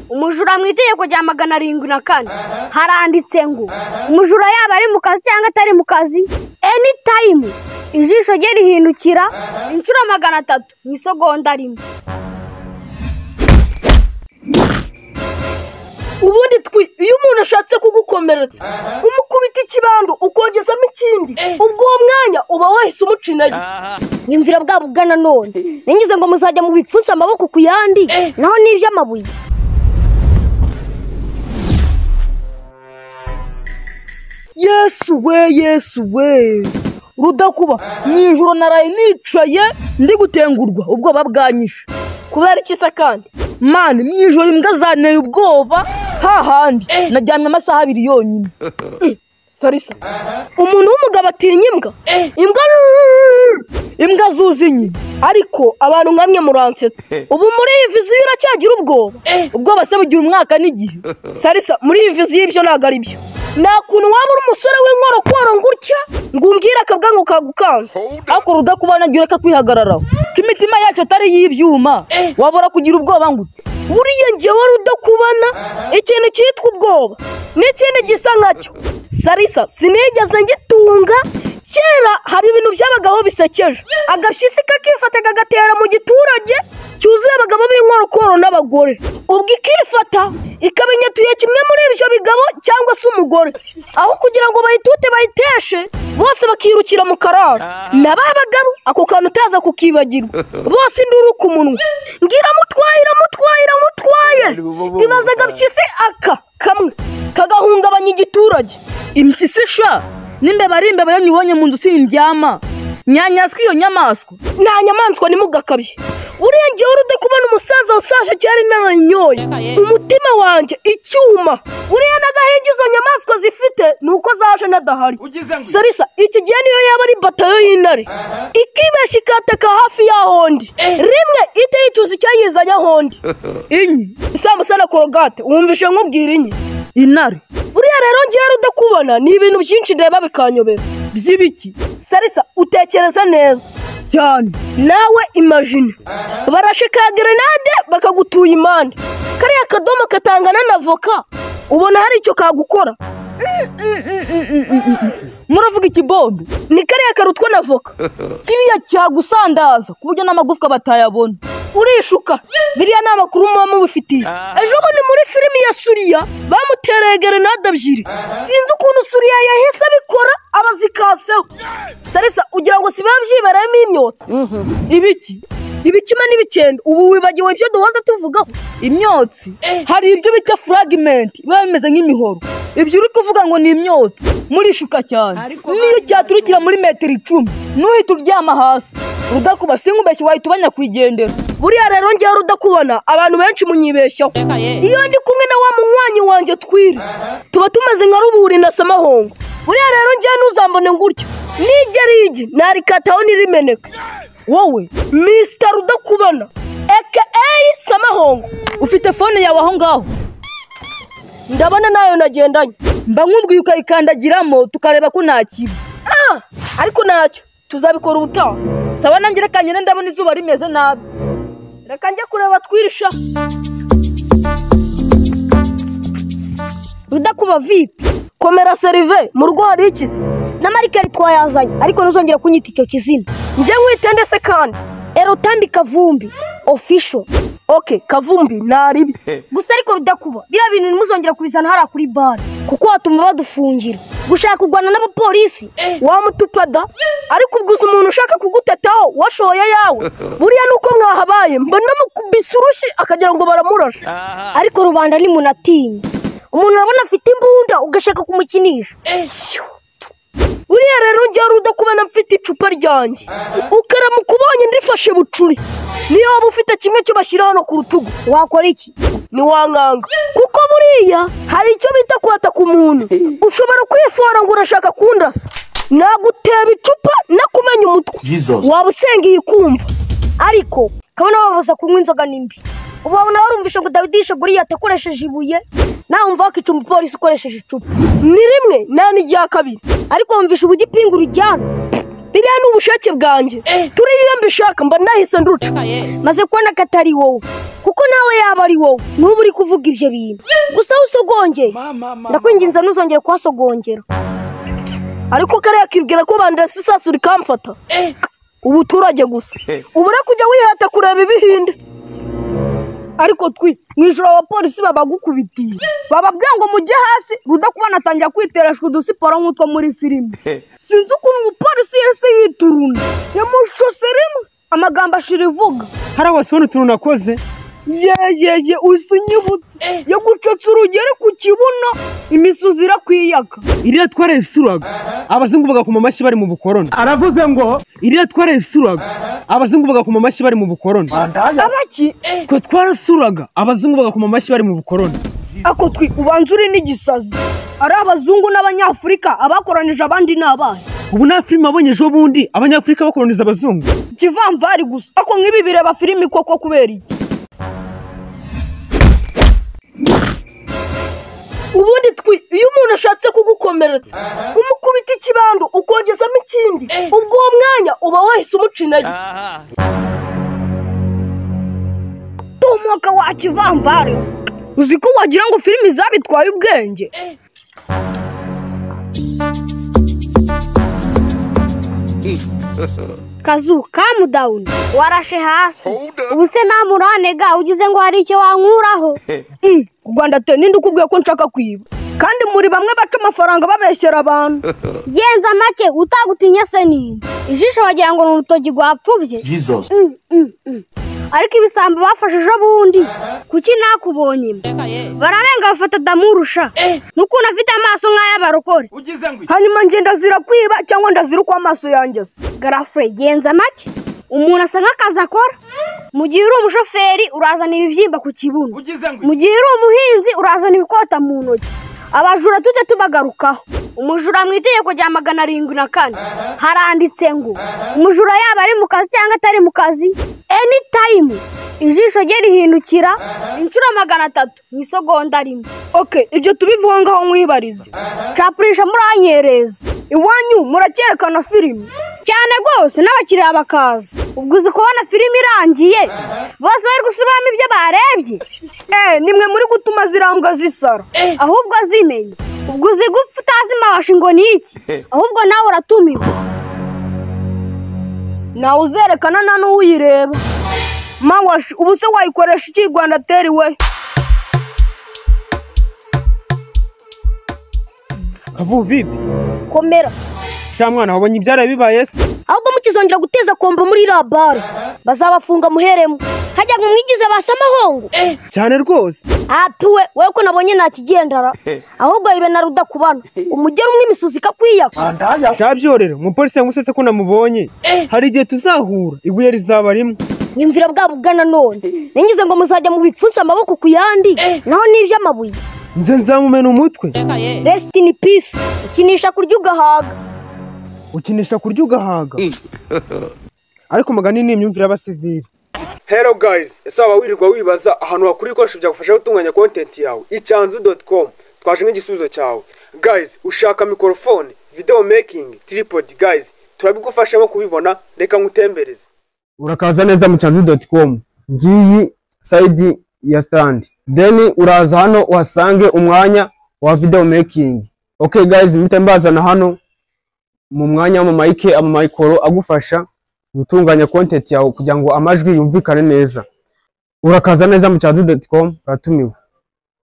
umujura mu itegeko rya 704 haranditse ngo umujura yaba ari mu kazi cyangwa atari mu kazi anytime ijisho rye rihindukira inshuro 300 mu isegonda rimwe. Ubundi iyo umuntu ashatse kugukomeretsa umukubita ikibando ukongezamo ikindi ubwo mwanya uba wahise umuca intege. Nyumvira bwa bugana none ningize ngo muzajya mu bipfusa amaboko ku yandi naho nivyo amabuye. Yesu we Rudakuba mwijoro naraye nicaye ndi gutengurwa ubwoba bwanyishe. Kubera iki se kandi mani mwijoro imbwa zaneye ubwoba hahandi najyamye amasaha 2 yonyine. Sarisa umuntu w'umugabo atinya imbwa zuzi nyine ariko abantu nkamwe muransetse. Ubu muri iyi viziyo uracyagira ubwoba se bugira umwaka n'igihe. Sarisa muri iyi viziyo ibyo ntago ari byo. Nta kuntu waba uri umusore w'inkorokoro ngutya ngo umbwire akabwa ngo kagukanze ariko Rudakubana agira kakwihagararaho kimitima yacu atari y'ibyuma wabora kugira ubwoba ngute. Buriya njyewe Rudakubana ikintu cyitwa ubwoba n'ikindi gisa nkacyo. Sarisa sinigeze ngitunga kera hari ibintu byabagaho bisekeje agashisi kakifata kagatera mu giturage cyuzuye abagabo b'inkorokoro n'abagore ubwo ikifata ikabinyatuye kimwe muri ibyo bigabo cyangwa se umugore aho kugira ngo bayitute bayiteshe bose bakirukira mu kararo n'ababagabo ako kantu utaza kukibagirwa bose induru ku munwa ngira mutwaye ibaza agashisi kamwe kagahungabanya igiturage. Impyisi sha nimbe barimbe bayanyibonye mu nzu sindyama nyanyaswa iyo nyamaswa nta nyamaswa nimugakabye. Uriya ngiye Rudakubana umusaza usaje cyari naranyoye umutima wanje icyuma. Uriya nagahenje izo nyamaswa zifite nuko zaje nadahari. Sarisa iki gihe niyo yaba ari batayo y'intare ikibeshya ikataka hafi yahondi rimwe ite yicuza icyayizanya hondi inyi isamusana korogate wumvishe nkubwira inyi intare. Buriya rero ngiye Rudakubana ni ibintu byinshi ndeba bikanyobera by'ibiki. Sarisa utekereza neza cyane nawe imagine barashika grenade bakagutuye imande kariya kadomo katangana na voka ubona hari icyo kagukora. Muravuga ikibondo ni kariya karutwa na voka kiriya cyagusandaza kuburyo n'amagufwa batayabona urishuka. Biriya n'amakuru mama mubifitiye. Ejo ni muri filimi ya Suriya bamutereye grenade 2 sinzi ukuntu Suriya yahise bikora abazikaseho. Sarisa ugira ngo sibabyibaramo imyotsi ibikima n'ibikenda ubu wibagiwe ibyo duhoza tuvugaho. Imyotsi hari ibyo bita fragment biba bimeze nk'imihoro ibyo uri kuvuga ngo ni imyotsi murishuka cyane niyo cyaturukira muri metero 10 nuhita uryama hasi. Rudakuba sinkubeshye wahita ubanya kwigendera. Buriya rero ngiye Rudakubana abantu benshi munyibeshyaho iyo ndi kumwe na wa munywanyi wanjye twiri tuba tumeze nka Ruburi na Samahongo. Buriya rero ngiye ntuzambone ngutyo nigerigi narikataho nirimeneka. Wowe Mr Rudakubana aka Samahongo ufite phone yawe aho ngaho ndabona nayo nagendanye mba nkubwiye ukayikandagiramo tukareba ko ntakiba ariko nacyo tuzabikora ubutaha. Sawa nanjye reka nyine ndabona izuba rimeze nabi reka njye kureba twirisha. Rudakuba vipi komera serive mu rugo hari ikisi na marikeri twayazanye ariko ntuzongera kunyita icyo kizina njye nkwitende se kandi Erotambi Kavumbi official. Okay Kavumbi naribi gusa ariko Rudakuba biriya bintu nimuzongera kubizana hara kuri bar kuko watuma badufungira gushaka kugwana n'abapolisi wamutupada ariko ubguza umuntu ushaka kugutetaho washoye yawe. Buriya nuko mwahabaye mbona mukubisa urushi akagira ngo baramurasha ariko rubanda ni munatinya umuntu abona afite imbunda ugashaka kumukinisha. Buriya rero ngiye Rudakubana mfite icupa ryanjye ukaramukubonye ndifashe bucuri niyo waba ufite kimwe cyo bashyira hano ku rutugu wakora iki ni wanganga kuko buriya hari icyo bita kwata ku muntu ushobora kwifora ngo urashaka kundasa naguteba icupa nakumenya umutwe waba usengiye kumva ariko kabona babuza kunywa inzoga nimbi. Ubu wabona warumvishe ngo Davidisha Goliath akoresheje ibuye nawe umva ko icumbi polisi ukoresheje icupa ni rimwe nani rya kabiri ariko wumvishe ubugipinga urujyana biriya ni ubushake bwanjye turiya iyo mbishaka mba nahise nduca maze kubona ko atari wowe kuko nawe yaba ari wowe n'ubu uri kuvuga ibyo bintu gusa usogongeye ndakwinginza ntuzongere kuhasogongera ariko kariya kibwira ko bandasi isasu rikamfata ubuturage gusa ubure kujya wihata kureba ibihinde ariko mu ijoro abapolisi babagukubitiye bababwiye ngo mujye hasi rudakubona atangira kwitereshwa udusiporo nk'utwo muri filime sinzi ukuntu umupolisi yese yituruna yamushose rimwe amagambo ashira ivuga hari abasore utuntu nakoze yeye usunyibutse yo gucotsa urugero ku kibuno imisuzi irakwiyaga iriya twaresuraga abazungu bagakoma amashyi bari mu bukoroni aravuze ngo iriya twaresuraga abazungu bagakoma amashyi bari mu bukoroni abaki twe twarasuraga abazungu bagakoma amashyi bari mu bukoroni ako ubanza uri n'igisazi ari abazungu n'abanyafurika abakoranije abandi n'abana ubu nta filime abonye ejo bundi abanyafurika bakoroniza abazungu kivamvari gusa ako nk'ibi bireba filime koko kubera iki ubundi iyo umuntu ashatse kugukomeretsa umukubita ikibando ukongezamo ikindi ubwo uwo mwanya uba wahise umuca intege tumuka wa kivamvari uzi ko wagira ngo filime zabitwaye ubwenge Kazu calm down warashe hasi ubu se nta muranega ugize ngo hari icyo wankuraho u Rwanda te ninde ukubwiye ko nshaka kwiba kandi muri bamwe baca amafaranga babeshyera abantu genza make utagutinya se ninde ijisho wagira ngo n'urutogi rwapfubye ariko ibisambo bafashije bundi kuki nakubonye bararenga bafata damurusha n'ukuntu afite amaso nk'ay'abarokore hanyuma nje ndazira kwiba cyangwa ndazira uko amaso yanjye se garafre genza make umuntu asa nk'akazi akora mu gihe uri umushoferi urazana ibibyimba ku kibuno mu gihe uri umuhinzi urazana ibikota mu ntoki abajura tujye tubagarukaho umujura mu itegeko rya 704 haranditse ngo umujura yaba ari mu kazi cyangwa atari mu kazi anytime ijisho rye rihindukira inshuro 300 mu isegonda rimwe ibyo tubivuga ngaho mwibarize capurisha muranyereza iwanyu muracyerekana filime cyane rwose n'abakiriya bakaza ubwo uzi kubona filime irangiye bose bari gusubiramo ibyo barebye nimwe muri gutuma zirambwa zisara ahubwo zimenye ubwo uzi gupfa utazi mawashi ngo ni iki ahubwo nawe uratumiwe nawe uzerekana nta n'uwuyireba mawashi ubu se wayikoresha iki Rwanda teri we Kavuvibi komera sha mwana wabonye ibyaraye bibaye se ahubwo mukizongera guteza kombo muri labare bazabafunga muheremo hajya ngo mwigize basamahongo cyane rwose we ko nabonye ntakigendara ahubwo ibe na rudakubana umugera umwe imisuzi ikakwiyaka shabyorero umupolisi yangusetse ko namubonye hari igihe tuzahura ibuye rizaba rimwe nyumvira bwabo bwana none ningize ngo muzajya mu bipfunsa amaboko ku yandi naho n'iby'amabuye nje nzamumena umutwe rest in peace ukinisha kurya ugahaga ariko magani ni imyumvire y'abasivili. Hello guys, ese waba wirirwa wibaza ahantu hakuri ibikoresho byagufasha gutunganya content yawe icyanzu.com twaje nk'igisubizo cyawe. Guys, ushaka microphone, video making, tripod guys, turabigufashamo kubibona, reka ngutembereze. Urakaza neza mu cyanzu.com. Ngiyi side ya stand. Then uraza hano uhasange umwanya wa video making. Okay guys, mbazana hano mu mwanya wa mic micro agufasha gutunganya content yawe kugira ngo amajwi yumvikane neza. Urakaza neza mu cyanzu.com, uratumiwe.